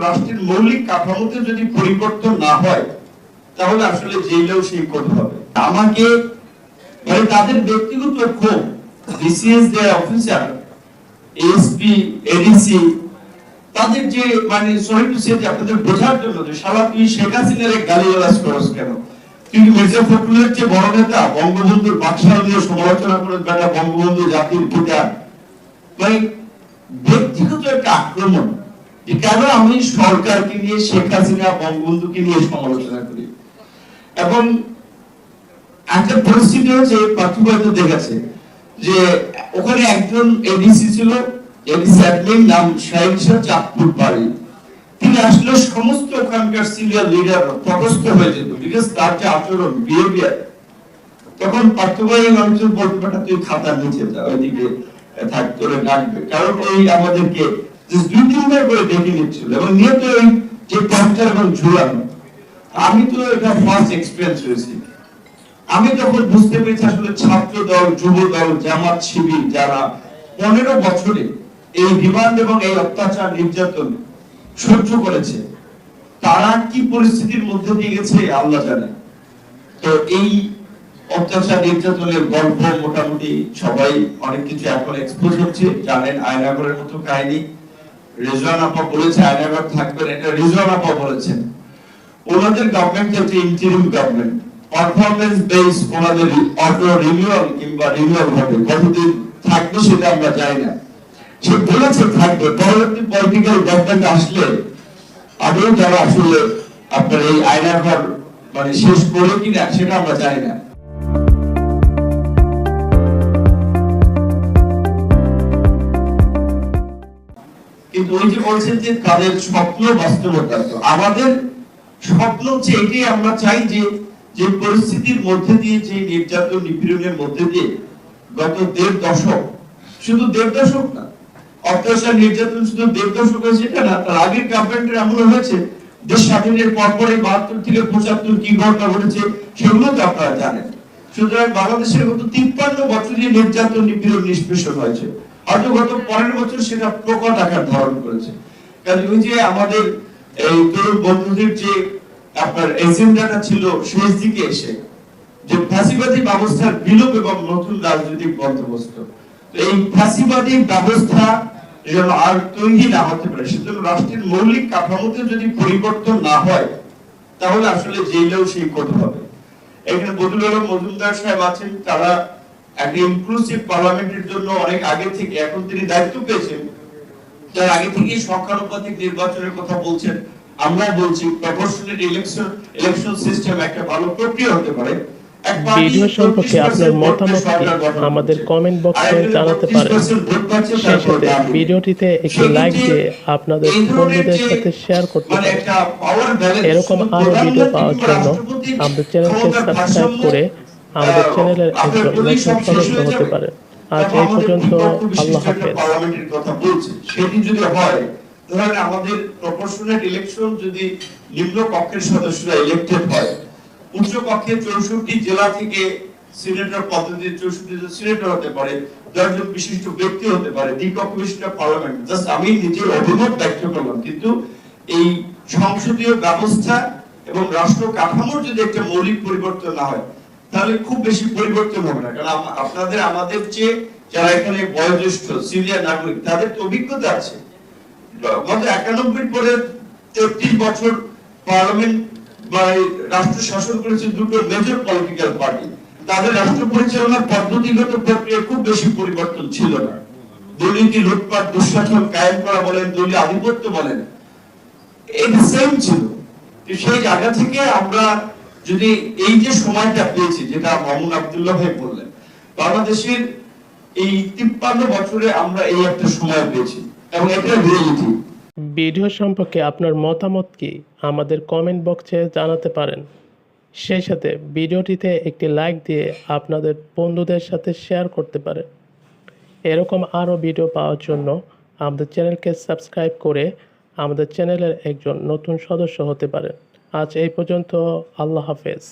রাষ্ট্রের মৌলিক কাঠামোতে যদি পরিবর্তন না হয় তাহলে আসলে জেলেও সেই করতে হবে। আমাকে মানে তাদের ব্যক্তিগত ক্ষোভ, বিসিএস যে অফিসার, এসপি, এডিসি, তাদের যে মানে সরি টু সে আপনাদের বোঝার জন্য যে শালা তুই শেখ হাসিনার গালিগালাজ করস কেন, কিন্তু মির্জা ফখরুলের যে বড় নেতা, বঙ্গবন্ধুর বাকশাল দিয়ে সমালোচনা করে বেটা বঙ্গবন্ধু জাতির পিতা, মানে ব্যক্তিগত একটা আক্রমণ যে কেন আমি সরকারকে নিয়ে, শেখ হাসিনা, বঙ্গবন্ধুকে নিয়ে সমালোচনা করি। এবং একটা পরিস্থিতি হচ্ছে পার্থক্য দেখেছে যে ওখানে একজন এডিসি ছিল, এডিসি অ্যাডমিন নাম শাহিন শাহ চাঁদপুর বাড়ি, তিনি আসলে সমস্ত ওখানকার সিনিয়র লিডার তটস্থ হয়ে যেত, বিকজ তার যে আচরণ, বিহেভিয়ার, তখন পার্থবাহী মানুষজন বলতে পারে তুই খাতার নিচে যা, ওইদিকে থাক, তোরে ডাকবে, কারণ এই আমাদেরকে দুই তিনবার করে ডেকে নিচ্ছিল এবং নিয়ত ওই যে টর্চার এবং ঝুলানো। আমি তো এটা ফার্স্ট এক্সপিরিয়েন্স হয়েছি। আমি যখন বুঝতে পেরেছি আসলে ছাত্র দল, যুব দল, জামাত, শিবির যারা 15 বছরে এই রিমান্ড এবং এই অত্যাচার, নির্যাতন সহ্য করেছে, তারা কি পরিস্থিতির মধ্যে দিয়ে গেছে আল্লাহ জানে। তো এই অত্যাচার, নির্যাতনের গল্প মোটামুটি সবাই অনেক কিছু এখন এক্সপোজ হচ্ছে, জানেন আয়নাগরের মতো কাহিনী। রেজওয়ান আপা বলেছে আয়নাগর থাকবেন, এটা রেজওয়ান আপা বলেছেন। ওনাদের গভর্নমেন্ট হচ্ছে ইন্টারিম গভর্নমেন্ট, পারফরম্যান্স বেস, ওনাদের অটো রিনিউয়াল কিংবা রিনিউয়াল হবে, কতদিন থাকবে সেটা আমরা জানি না। সে বলেছে থাকবে, পরবর্তী পলিটিক্যাল গভর্নমেন্ট আসলে আদৌ যারা আসলে আপনার এই আয়নাঘর মানে শেষ করে কিনা সেটা আমরা জানি না। কিন্তু ওই যে বলছেন যে তাদের স্বপ্ন বাস্তবতা, আমাদের স্বপ্ন হচ্ছে এটাই, আমরা চাই যে যে পরিস্থিতির মধ্যে দিয়ে, যে নির্যাতন নিপীড়নের মধ্যে দিয়ে গত 1.5 দশক, শুধু 1.5 দশক না, অত্যাচার নির্যাতন শুধু 1.5 দশক হয়েছে এটা না, তার আগের গভর্নমেন্টের এমন হয়েছে দেশ স্বাধীনের পরপরই 72 থেকে 75 কি ঘটনা ঘটেছে সেগুলো তো আপনারা জানেন। সুতরাং বাংলাদেশের গত 53 বছরের নির্যাতন, নিপীড়ন, নিষ্পেষণ হয়েছে, হয়তো গত 15 বছর সেটা প্রকট আকার ধারণ করেছে। কারণ ওই যে আমাদের এই তরুণ বন্ধুদের যে আপনার এজেন্ডাটা ছিল শেষ দিকে এসে, যে ফ্যাসিবাদী ব্যবস্থার বিলোপ এবং নতুন রাজনৈতিক বন্দোবস্ত, এই ফ্যাসিবাদী ব্যবস্থা যেন আর তৈরি না হতে পারে, সেজন্য রাষ্ট্রের মৌলিক কাঠামোতে যদি পরিবর্তন না হয় তাহলে আসলে জেলেও সেই করতে হবে। এখানে বদরুল আলম মজুমদার সাহেব আছেন, তারা একটা ইনক্লুসিভ পার্লামেন্টের জন্য অনেক আগে থেকে, এখন তিনি দায়িত্ব পেয়েছেন, তার আগে থেকেই সংখ্যানুপাতিক নির্বাচনের কথা বলছেন। আমরা বলছি প্রপোর্শনাল ইলেকশন সিস্টেম একটা ভালো প্রক্রিয়া হতে পারে। ভিডিও সম্পর্কে আপনার মতামত আমাদের কমেন্ট বক্সে জানাতে পারেন। সেই সাথে ভিডিওটিতে একটি লাইক দিয়ে আপনাদের বন্ধুদের সাথে শেয়ার করতে পারেন। এরকম আরো ভিডিও পাওয়ার জন্য আমাদের চ্যানেলকে সাবস্ক্রাইব করে আমাদের চ্যানেলের একজন নতুন সদস্য হতে পারেন। আজ এই পর্যন্ত, আল্লাহ হাফেজ। পার্লামেন্টের কথা বলছে, সেটি যদি হয়, ধরেন আমাদের প্রপোর্শনাল ইলেকশন যদি নিম্ন কক্ষের সদস্যরা ইলেক্টেড হয়, উচ্চ কক্ষে 64 জেলা থেকে সিনেটর পদ্ধতিতে 64 জন সিনেটর হতে পারে, 10 জন বিশিষ্ট ব্যক্তি হতে পারে, দ্বিকক্ষ বিশিষ্ট পার্লামেন্ট। জাস্ট আমি নিজের অভিমত ব্যক্ত করলাম, কিন্তু এই সংসদীয় ব্যবস্থা এবং রাষ্ট্র কাঠামোর যদি একটা মৌলিক পরিবর্তন না হয় তাহলে খুব বেশি পরিবর্তন হবে না। কারণ আপনাদের আমাদের চেয়ে যারা এখানে বয়োজ্যেষ্ঠ সিনিয়র নাগরিক, তাদের তো অভিজ্ঞতা আছে। গত 91 পরে 33 বছর পার্লামেন্ট বা রাষ্ট্র শাসন করেছে দুটো মেজর পলিটিক্যাল পার্টি, তাদের রাষ্ট্র পরিচালনার পদ্ধতিগত প্রক্রিয়া খুব বেশি পরিবর্তন ছিল না। দুর্নীতি, লুটপাট, দুঃশাসন কায়েম করা বলেন, দলীয় আধিপত্য বলেন, এই সেম ছিল। সেই জায়গা থেকে আমরা যদি এই যে সময়টা পেয়েছি, যেটা মামুন আব্দুল্লাহ ভাই বললেন, বাংলাদেশের এই 53 বছরে আমরা এই একটা সময় পেয়েছি এবং এটা রিয়েলিটি। ভিডিও সম্পর্কে আপনার মতামত কি আমাদের কমেন্ট বক্সে জানাতে পারেন। সেই সাথে ভিডিওটিতে একটি লাইক দিয়ে আপনাদের বন্ধুদের সাথে শেয়ার করতে পারেন। এরকম আরও ভিডিও পাওয়ার জন্য আমাদের চ্যানেলকে সাবস্ক্রাইব করে আমাদের চ্যানেলের একজন নতুন সদস্য হতে পারেন। আজ এই পর্যন্ত, আল্লাহ হাফেজ।